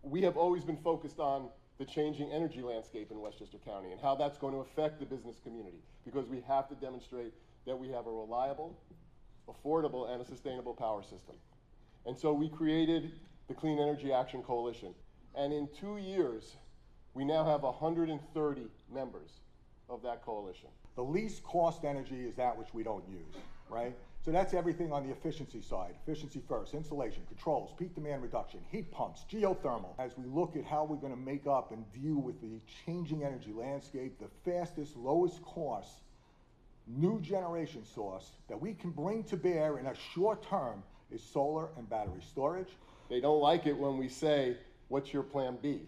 We have always been focused on the changing energy landscape in Westchester County and how that's going to affect the business community, because we have to demonstrate that we have a reliable, affordable, and a sustainable power system. And so we created the Clean Energy Action Coalition. And in 2 years, we now have 130 members of that coalition. The least cost energy is that which we don't use, right? So that's everything on the efficiency side. Efficiency first, insulation, controls, peak demand reduction, heat pumps, geothermal. As we look at how we're going to make up and deal with the changing energy landscape, the fastest, lowest cost, new generation source that we can bring to bear in a short term is solar and battery storage. They don't like it when we say, what's your plan B?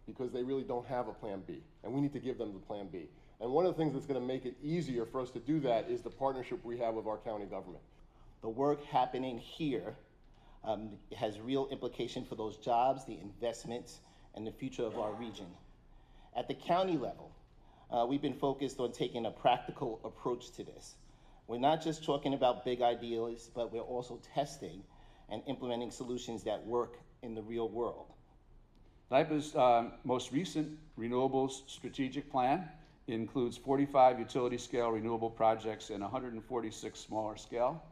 Because they really don't have a plan B, and we need to give them the plan B. And one of the things that's going to make it easier for us to do that is the partnership we have with our county government. The work happening here has real implication for those jobs, the investments, and the future of our region. At the county level, we've been focused on taking a practical approach to this. We're not just talking about big ideas, but we're also testing and implementing solutions that work in the real world. NYPA's most recent renewables strategic plan includes 45 utility-scale renewable projects and 146 smaller-scale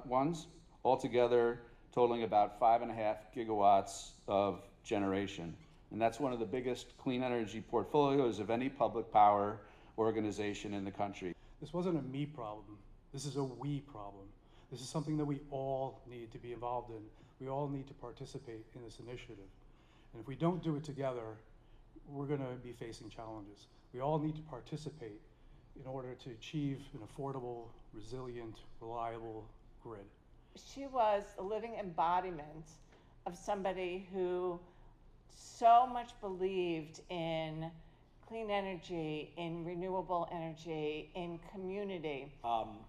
ones, altogether totaling about 5.5 gigawatts of generation. And that's one of the biggest clean energy portfolios of any public power organization in the country. This wasn't a me problem. This is a we problem. This is something that we all need to be involved in. We all need to participate in this initiative. And if we don't do it together, we're going to be facing challenges. We all need to participate in order to achieve an affordable, resilient, reliable grid. She was a living embodiment of somebody who so much believed in clean energy, in renewable energy, in community.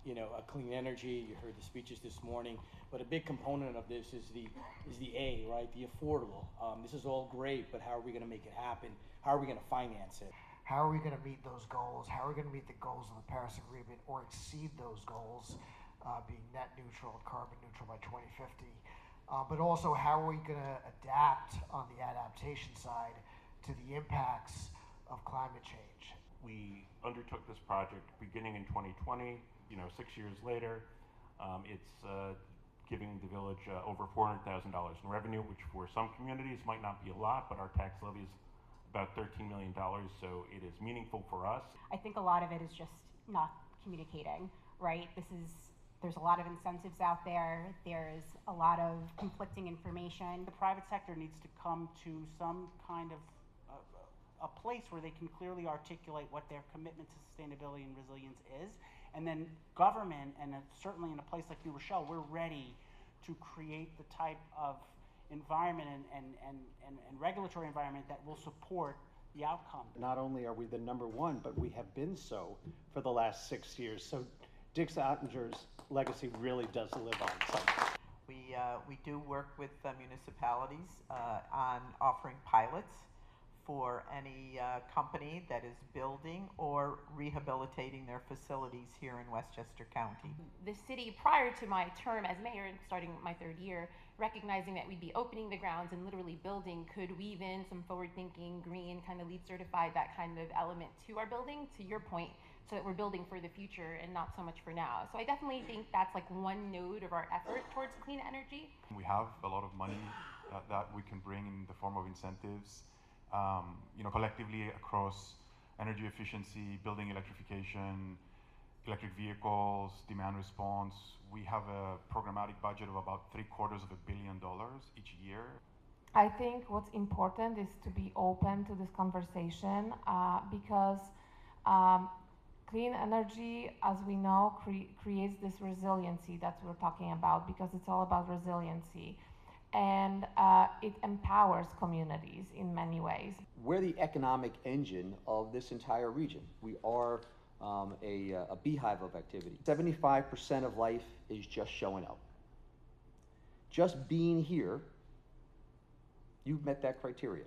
You know, clean energy, you heard the speeches this morning, but a big component of this is the A, right? The affordable. This is all great, but how are we going to make it happen? How are we going to finance it? How are we going to meet those goals? How are we going to meet the goals of the Paris Agreement or exceed those goals, being net neutral and carbon neutral by 2050? But also, how are we going to adapt on the adaptation side to the impacts of climate change? We undertook this project beginning in 2020. You know, 6 years later, it's giving the village over $400,000 in revenue, which for some communities might not be a lot, but our tax levy is about $13 million, so it is meaningful for us. I think a lot of it is just not communicating, right? There's a lot of incentives out there. There's a lot of conflicting information. The private sector needs to come to some kind of a place where they can clearly articulate what their commitment to sustainability and resilience is. And then government, and certainly in a place like New Rochelle, we're ready to create the type of environment and regulatory environment that will support the outcome. Not only are we the #1, but we have been so for the last 6 years. So Dick Ottinger's legacy really does live on. So. We do work with municipalities on offering pilots for any company that is building or rehabilitating their facilities here in Westchester County. The city, prior to my term as mayor, starting my 3rd year, recognizing that we'd be opening the grounds and literally building, could weave in some forward-thinking, green, kind of LEED certified, that kind of element to our building, to your point, so that we're building for the future and not so much for now. So I definitely think that's like one node of our effort towards clean energy. We have a lot of money that we can bring in the form of incentives. You know, collectively across energy efficiency, building electrification, electric vehicles, demand response, we have a programmatic budget of about $750 million each year. I think what's important is to be open to this conversation because clean energy, as we know, creates this resiliency that we're talking about, because it's all about resiliency. And it empowers communities in many ways. We're the economic engine of this entire region. We are a beehive of activity. 75% of life is just showing up. Just being here, you've met that criteria.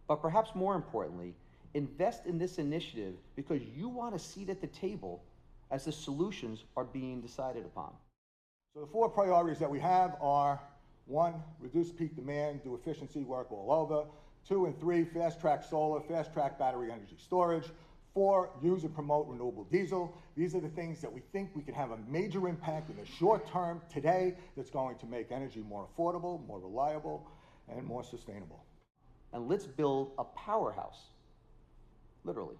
But perhaps more importantly, invest in this initiative because you want a seat at the table as the solutions are being decided upon. So the 4 priorities that we have are: 1, reduce peak demand, do efficiency work all over. 2 and 3, fast-track solar, fast-track battery energy storage. 4, use and promote renewable diesel. These are the things that we think we can have a major impact in the short term today that's going to make energy more affordable, more reliable, and more sustainable. And let's build a powerhouse, literally,